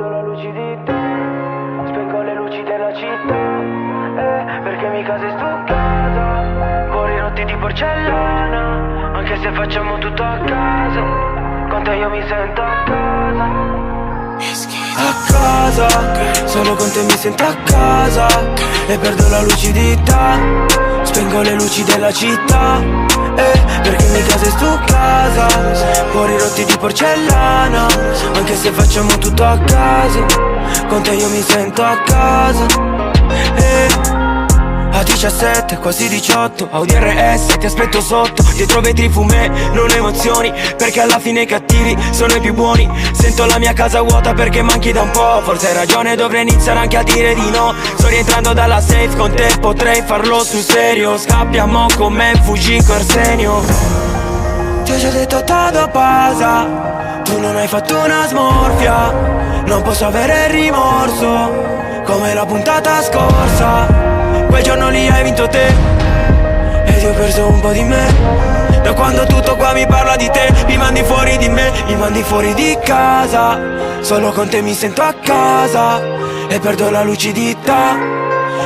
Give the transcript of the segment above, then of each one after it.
perdo la lucidità, spengo le luci della città, perché mica sei stuccata, cuori rotti di porcellana, anche se facciamo tutto a casa, con te io mi sento a casa. A casa, solo con te mi sento a casa, e perdo la lucidità, spengo le luci della città, perché mica sei stuccata, cuori rotti di porcellana, anche se facciamo tutto a casa, con te io mi sento a casa. A 17, quasi 18, Audi RS, ti aspetto sotto, dietro vetri fumé, non emozioni, perché alla fine i cattivi sono i più buoni. Sento la mia casa vuota perché manchi da un po', forse hai ragione, dovrei iniziare anche a dire di no. Sto rientrando dalla safe, con te potrei farlo sul serio, scappiamo con me, fuggi con Arsenio. Ti ho già detto todo pasa, tu non hai fatto una smorfia, non posso avere rimorso, come la puntata scorsa. Quel giorno lì hai vinto te, ed io ho perso un po' di me. Da quando tutto qua mi parla di te, mi mandi fuori di me, mi mandi fuori di casa. Solo con te mi sento a casa, e perdo la lucidità,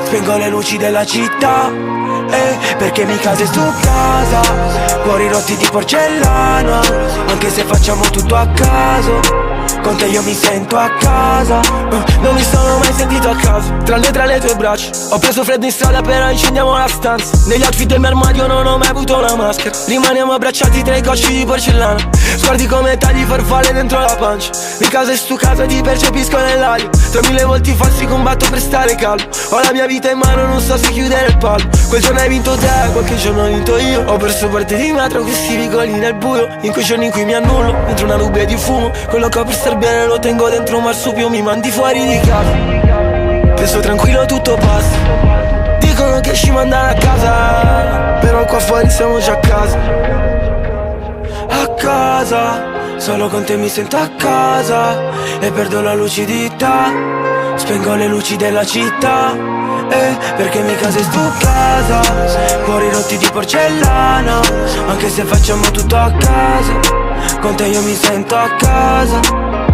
spengo le luci della città, perché mica sei su casa, cuori rotti di porcellana, anche se facciamo tutto a caso, con te io mi sento a casa. Non mi sono mai sentito a casa, tra le tue braccia. Ho preso freddo in strada però incendiamo la stanza. Negli outfit del mio armadio non ho mai avuto una maschera. Rimaniamo abbracciati tra i cocci di porcellana. Sguardi come tagli farfalle dentro la pancia. Mi casa e stu casa ti percepisco nell'aria. Tra mille volti falsi combatto per stare calmo. Ho la mia vita in mano, non so se chiudere il palmo. Quel giorno hai vinto te, qualche giorno ho vinto io. Ho perso parte di me tra questi vicoli nel buio. In quei giorni in cui mi annullo, dentro una nube di fumo. Quello che ho per star bene lo tengo dentro un marsupio. Mi mandi fuori di casa, penso tranquillo tutto passa. Dicono che ci mandano a casa, però qua fuori siamo già a casa. A casa, solo con te mi sento a casa, e perdo la lucidità, spengo le luci della città, perché mica sei tu casa, cuori rotti di porcellana, anche se facciamo tutto a casa, con te io mi sento a casa.